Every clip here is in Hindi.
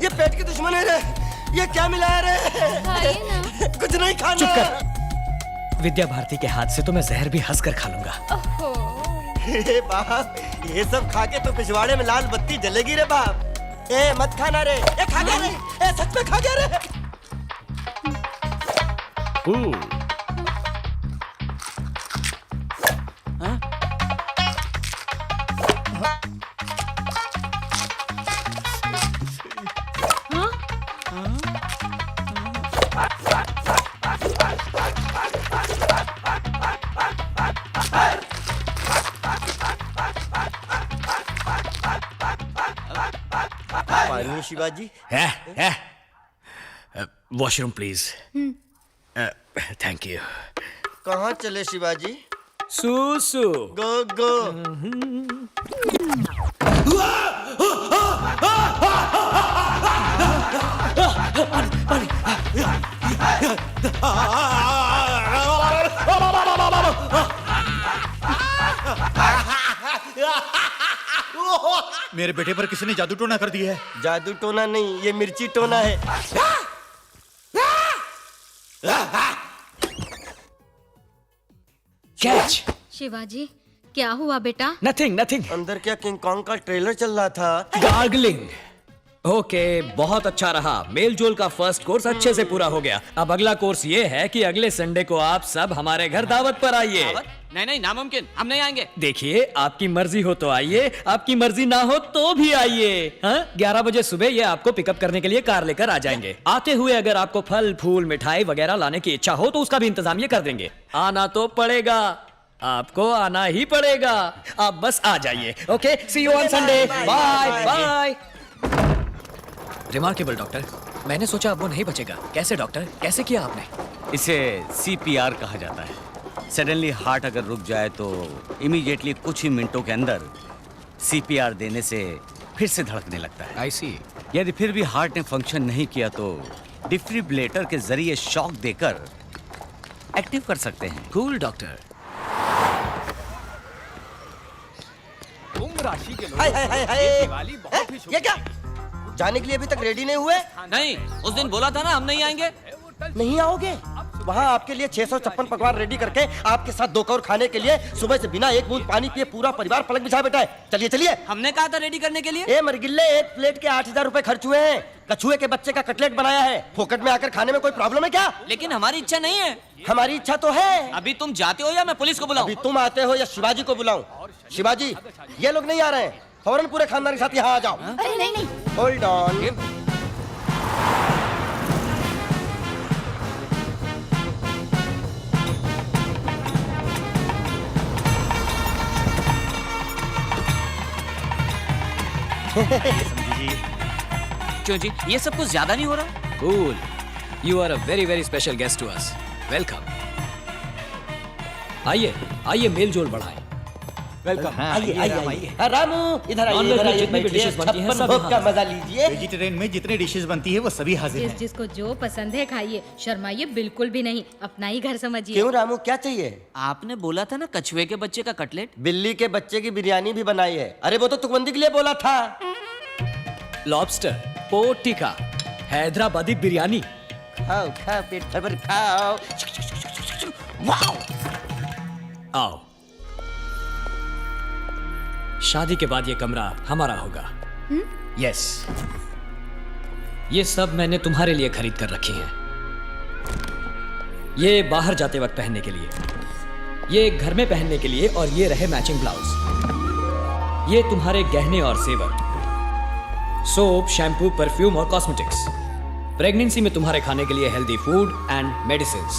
ये पेट की दुश्मन है रे। ये क्या मिलाया रे? कुछ नहीं खाना। चुप कर। विद्या भारती के हाथ से तो मैं जहर भी हंस कर खा लूंगा। हे बाप, ये सब खा के तो पिछवाड़े में लाल बत्ती जलेगी रे बाप। ए मत खाना रे। ए खा गया रे। ए सच में खा गया रे। पानी शिवाजी। है वॉशरूम प्लीज। Thank you. कहाँ चले शिवाजी? सूसू। गो गो। मेरे बेटे पर किसने जादू टोना कर दिया है? जादू टोना नहीं, ये मिर्ची टोना है। कैच। शिवाजी क्या हुआ बेटा? Nothing nothing. अंदर क्या किंग कॉन्ग का ट्रेलर चल रहा था? गार्गलिंग। ओके, बहुत अच्छा रहा। मेल जोल का फर्स्ट कोर्स अच्छे से पूरा हो गया। अब अगला कोर्स ये है कि अगले संडे को आप सब हमारे घर दावत पर आइए। नहीं नहीं, नामुमकिन, हम नहीं आएंगे। देखिए, आपकी मर्जी हो तो आइए, आपकी मर्जी ना हो तो भी आइए। 11 बजे सुबह ये आपको पिकअप करने के लिए कार लेकर आ जाएंगे। आते हुए अगर आपको फल फूल मिठाई वगैरह लाने की इच्छा हो तो उसका भी इंतजाम ये कर देंगे। आना तो पड़ेगा, आपको आना ही पड़ेगा। आप बस आ जाइए। Okay, see you on Sunday. Bye bye. Remarkable doctor, मैंने सोचा अब वो नहीं बचेगा। कैसे डॉक्टर, कैसे किया आपने? इसे CPR कहा जाता है। सडनली हार्ट अगर रुक जाए तो इमीडिएटली कुछ ही मिनटों के अंदर CPR देने से फिर से धड़कने लगता है। आई सी। यदि फिर भी हार्ट ने फंक्शन नहीं किया तो डिफिब्रिलेटर के जरिए शॉक देकर एक्टिव कर सकते हैं। Cool doctor. राशि के लोग हाय हाय हाय हाय। दिवाली बहुत ही ये क्या? जाने के लिए अभी तक रेडी नहीं हुए? नहीं, उस दिन बोला था ना हम नहीं आएंगे। नहीं आओगे? वहाँ आपके लिए 656 पकवान रेडी करके आपके साथ 2 कौर खाने के लिए सुबह से बिना एक बूंद पानी पिए पूरा परिवार पलक बिछा बैठा है। चलिए चलिए। हमने कहा था रेडी करने के लिए। ए मरगिल्ले, एक प्लेट के 8000 रुपए खर्च हुए हैं। कछुए के बच्चे का कटलेट बनाया है। फोकट में आकर खाने में कोई प्रॉब्लम है क्या? लेकिन हमारी इच्छा नहीं है। हमारी इच्छा तो है। अभी तुम जाते हो या मैं पुलिस को बुलाऊं? अभी तुम आते हो या शिवाजी को बुलाऊं? शिवाजी, ये लोग नहीं आ रहे हैं। फौरन पूरे खानदान के साथ यहाँ आ जाओ। अरे नहीं नहीं। Hold on. क्यों जी, ये सब कुछ ज्यादा नहीं हो रहा? Cool. You are a very very special guest to us. Welcome. आइए आइए, मेल जोल बढ़ाएं। वेलकम। आइए आइए। रामू इधर आइए। नॉन-वेज इधर में आइए, जितनी भी बैठिए। डिशेस बनती हैं, 56 सब भोग का यहाँ मजा लीजिए। वेजिटेरियन में जितनी डिशेस बनती है वो सभी हाजिर हैं। जिसको जो पसंद है खाइए, शर्माइए बिल्कुल भी नहीं। अपना ही घर समझिए। क्यों रामू, क्या चाहिए? आपने बोला था ना कछुए के बच्चे का कटलेट। बिल्ली के बच्चे की बिरयानी भी बनाई है। अरे वो तो तुकबंदी के लिए बोला था। Lobster, pork tikka, Hyderabadi biryani. खाओ खाओ, पेट भर भर खाओ। वाओ। आओ। शादी के बाद ये कमरा हमारा होगा। यस। ये सब मैंने तुम्हारे लिए खरीद कर रखी हैं। ये बाहर जाते वक्त पहनने के लिए, ये घर में पहनने के लिए, और ये रहे मैचिंग ब्लाउज। ये तुम्हारे गहने और सेवर, सोप, शैम्पू, परफ्यूम और कॉस्मेटिक्स। प्रेगनेंसी में तुम्हारे खाने के लिए हेल्दी फूड एंड मेडिसिन्स।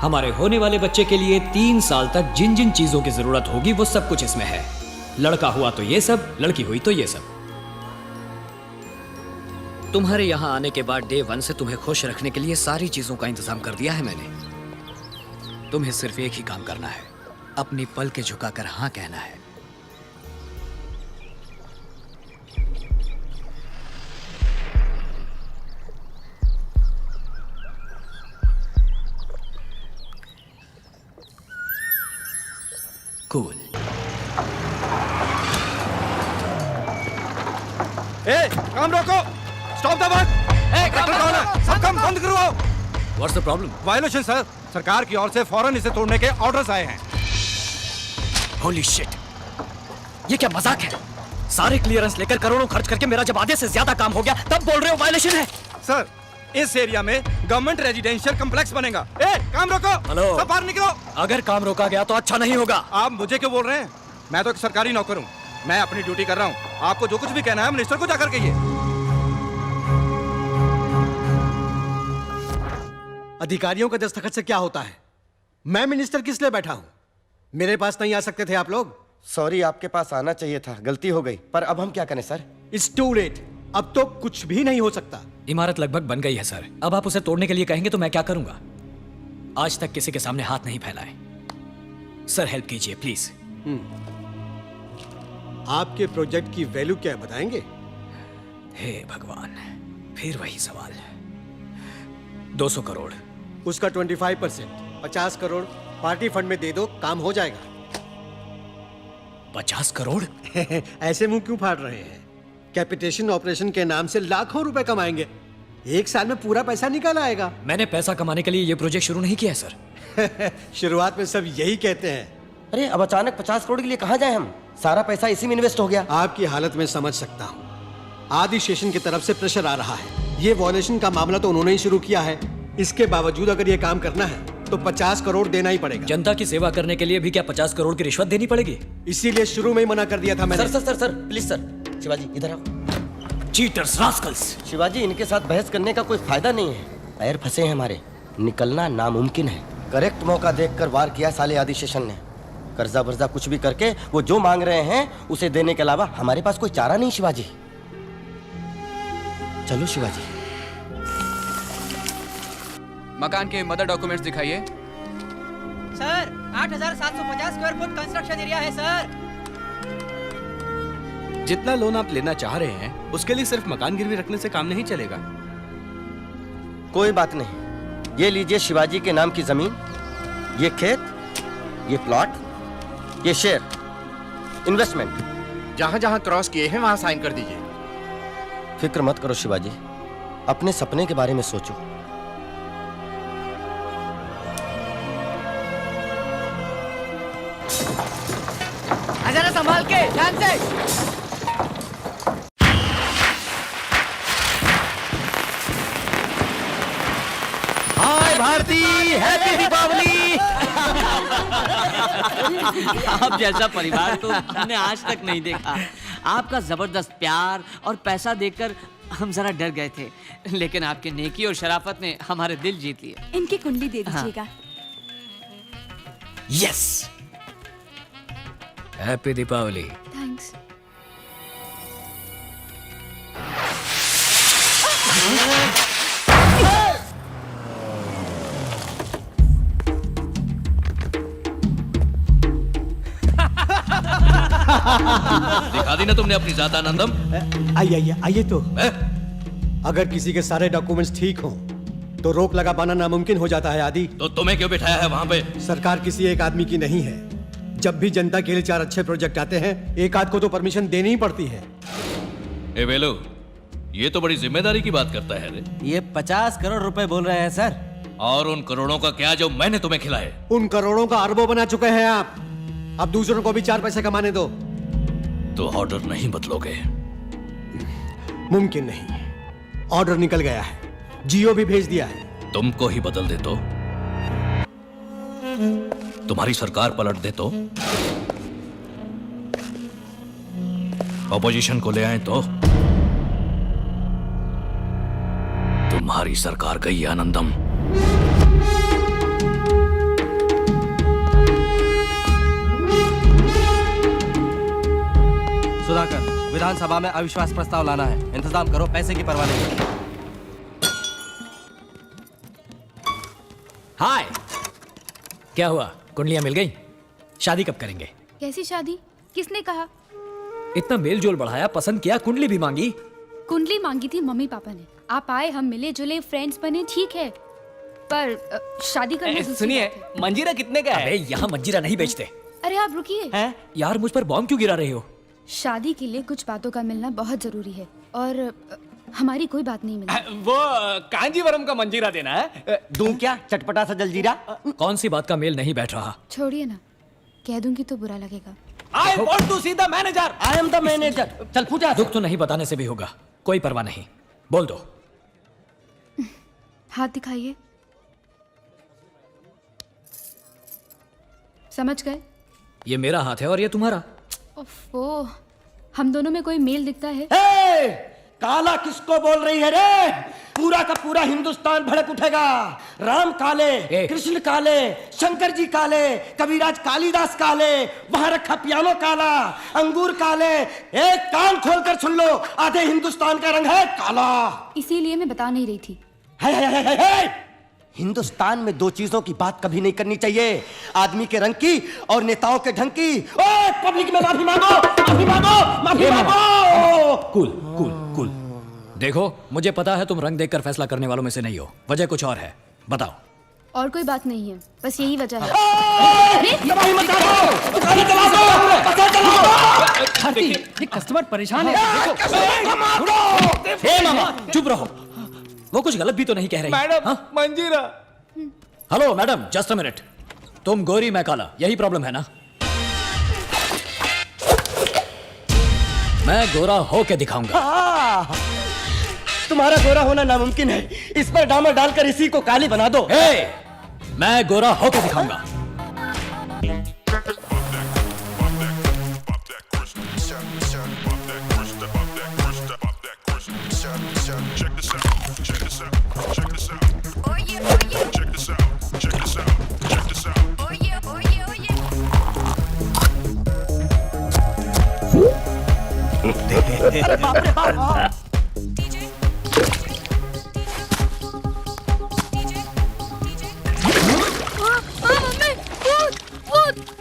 हमारे होने वाले बच्चे के लिए 3 साल तक जिन जिन चीजों की जरूरत होगी वो सब कुछ इसमें है। लड़का हुआ तो ये सब, लड़की हुई तो ये सब। तुम्हारे यहां आने के बाद डे 1 से तुम्हें खुश रखने के लिए सारी चीजों का इंतजाम कर दिया है मैंने। तुम्हें सिर्फ एक ही काम करना है, अपनी पल के झुकाकर हाँ कहना है। कूल। ए, काम रोको। Stop the work. कलेक्टर कौन है? सब काम बंद करवाओ। What's the problem? Violation sir, सरकार की ओर से फौरन इसे तोड़ने के ऑर्डर्स आए हैं। होली शिट, ये क्या मजाक है? सारे क्लियरेंस लेकर करोड़ों खर्च करके मेरा जब आधे से ज्यादा काम हो गया तब बोल रहे हो वायलेशन है? सर, इस एरिया में गवर्नमेंट रेजिडेंशियल कॉम्प्लेक्स बनेगा। काम रोको। हेलो। सब बाहर निकलो। अगर काम रोका गया तो अच्छा नहीं होगा। आप मुझे क्यों बोल रहे हैं? मैं तो एक सरकारी नौकर हूँ, मैं अपनी ड्यूटी कर रहा हूँ। आपको जो कुछ भी कहना है मिनिस्टर को जाकर कहिए। अधिकारियों के दस्तखत से क्या होता है? मैं मिनिस्टर किस लिए बैठा हूं? मेरे पास नहीं आ सकते थे आप लोग? सॉरी, आपके पास आना चाहिए था, गलती हो गई। पर अब हम क्या करें सर? It's to late. अब तो कुछ भी नहीं हो सकता। इमारत लगभग बन गई है सर, अब आप उसे तोड़ने के लिए कहेंगे तो मैं क्या करूंगा? आज तक किसी के सामने हाथ नहीं फैलाए। सर हेल्प कीजिए प्लीज। आपके प्रोजेक्ट की वैल्यू क्या है बताएंगे? हे भगवान, फिर वही सवाल। 200 करोड़। उसका 25%, 50 करोड़ पार्टी फंड में दे दो, काम हो जाएगा। 50 करोड़? ऐसे मुंह क्यों फाड़ रहे हैं? कैपिटेशन ऑपरेशन के नाम से लाखों रुपए कमाएंगे। एक साल में पूरा पैसा निकल आएगा। मैंने पैसा कमाने के लिए ये प्रोजेक्ट शुरू नहीं किया है सर। शुरुआत में सब यही कहते हैं। अरे अब अचानक 50 करोड़ के लिए कहाँ जाए हम? सारा पैसा इसी में इन्वेस्ट हो गया। आपकी हालत में समझ सकता हूँ। आदि स्टेशन की तरफ से प्रेशर आ रहा है। ये वॉयलेशन का मामला तो उन्होंने ही शुरू किया है। इसके बावजूद अगर ये काम करना है तो 50 करोड़ देना ही पड़ेगा। जनता की सेवा करने के लिए भी क्या 50 करोड़ की रिश्वत देनी पड़ेगी? इसीलिए शुरू में ही मना कर दिया था मैंने। Sir please sir. शिवाजी इधर आओ। Cheaters, Rascals. शिवाजी, इनके साथ बहस करने का कोई फायदा नहीं है। पैर फंसे हैं हमारे, निकलना नामुमकिन है। करेक्ट मौका देखकर वार किया साले आदि शेषन ने। कर्जा वर्जा कुछ भी करके वो जो मांग रहे हैं उसे देने के अलावा हमारे पास कोई चारा नहीं। शिवाजी चलो शिवाजी। मकान के मदर डॉक्यूमेंट्स दिखाइए। Sir 8,750 square foot construction area है सर। जितना लोन आप लेना चाह रहे हैं उसके लिए सिर्फ मकान गिरवी रखने से काम नहीं चलेगा। कोई बात नहीं, ये लीजिए शिवाजी के नाम की जमीन, ये खेत, ये प्लॉट, ये शेयर, इन्वेस्टमेंट। जहां जहां क्रॉस किए हैं वहां साइन कर दीजिए। फिक्र मत करो शिवाजी, अपने सपने के बारे में सोचो। जरा संभाल के, ध्यान से। हाय भारती, हैप्पी दीपावली। आप जैसा परिवार तो हमने आज तक नहीं देखा। आपका जबरदस्त प्यार और पैसा देखकर हम जरा डर गए थे, लेकिन आपकी नेकी और शराफत ने हमारे दिल जीत लिए। इनकी कुंडली दे दीजिएगा। Yes, happy Deepavali. थैंक्स। दिखा दी ना तुमने अपनी जात आनंदम। आइए तो। अगर किसी के सारे डॉक्यूमेंट्स ठीक हों तो रोक लगा पाना नामुमकिन हो जाता है आदि। तो तुम्हें क्यों बिठाया है वहां पे? सरकार किसी एक आदमी की नहीं है। जब भी जनता के लिए 4 अच्छे प्रोजेक्ट आते हैं, एक आध को तो परमिशन देनी ही पड़ती है। ए वेलो, ये तो बड़ी जिम्मेदारी की बात करता है रे। ये 50 करोड़ रुपए बोल रहे हैं सर। और उन करोड़ों का क्या जो मैंने तुम्हें खिलाए? उन करोड़ों का अरबों बना चुके हैं आप। अब दूसरों को भी 4 पैसे कमाने दो। तो ऑर्डर नहीं बदलोगे? मुमकिन नहीं, ऑर्डर निकल गया है, जियो भी भेज दिया है। तुमको ही बदल दे तो? तुम्हारी सरकार पलट दे तो? ऑपोजिशन को ले आए तो? तुम्हारी सरकार गई आनंदम। सुधाकर, विधानसभा में अविश्वास प्रस्ताव लाना है। इंतजाम करो, पैसे की परवाह नहीं। हाय, क्या हुआ? कुंडलियां मिल गई? शादी कब करेंगे? कैसी शादी? किसने कहा? इतना मेल जोल बढ़ाया, पसंद किया, कुंडली भी मांगी। कुंडली मांगी थी मम्मी पापा ने। आप आए, हम मिले जुले, फ्रेंड्स बने, ठीक है, पर शादी करना दूसरी सुनिए, बात है। मंजीरा कितने का है? अरे यहाँ मंजीरा नहीं बेचते। अरे आप रुकिए। हैं? यार मुझ पर बॉम्ब क्यों गिरा रहे हो? शादी के लिए कुछ बातों का मिलना बहुत जरूरी है, और हमारी कोई बात नहीं मिली। वो कांजीवरम का मंजीरा देना है। दूं क्या चटपटा सा जलजीरा? कौन सी बात का मेल नहीं बैठ रहा? छोड़िए ना, कह दूंगी तो बुरा लगेगा। I want to see the manager. I am the manager. चल पूजा। दुख तो नहीं बताने से भी होगा, कोई परवाह नहीं, बोल दो। हाथ दिखाइए। समझ गए? ये मेरा हाथ है और ये तुम्हारा। ओफो, हम दोनों में कोई मेल दिखता है? ए, काला किसको बोल रही है रे? पूरा का पूरा हिंदुस्तान भड़क उठेगा। राम काले, कृष्ण काले, शंकर जी काले, कबीराज कालिदास काले, वहां रखा पियानो काला, अंगूर काले। एक कान खोलकर सुन लो, आधे हिंदुस्तान का रंग है काला। इसीलिए मैं बता नहीं रही थी। है। हिंदुस्तान में दो चीजों की बात कभी नहीं करनी चाहिए, आदमी के रंग की और नेताओं के ढंग की। ओए पब्लिक में माफी मांगो, माफी मांगो, माफी मांगो। Cool cool cool. देखो, मुझे पता है तुम रंग देखकर फैसला करने वालों में से नहीं हो, वजह कुछ और है, बताओ। और कोई बात नहीं है, बस यही वजह है। तबाही मचा दो, दुकानें जला दो, पता चला दो। ये कस्टमर परेशान है। देखो। ए मामा, चुप रहो। वो कुछ गलत भी तो नहीं कह रही। मैडम, मंजीरा। Hello madam, just a minute. तुम गोरी मैं काला, यही प्रॉब्लम है ना? मैं गोरा होके दिखाऊंगा। तुम्हारा गोरा होना नामुमकिन है, इस पर डामर डालकर इसी को काली बना दो। मैं गोरा होके दिखाऊंगा। अरे बाप रे बाप।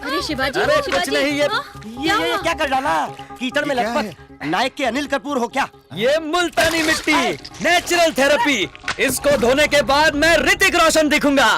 अरे शिवाजी, अरे कुछ शिवाजी, नहीं, हाँ? ये क्या कर डाला? कीचड़ में लटपट नायक के अनिल कपूर हो क्या? ये मुल्तानी मिट्टी, नेचुरल थेरेपी। इसको धोने के बाद मैं ऋतिक रोशन दिखूंगा।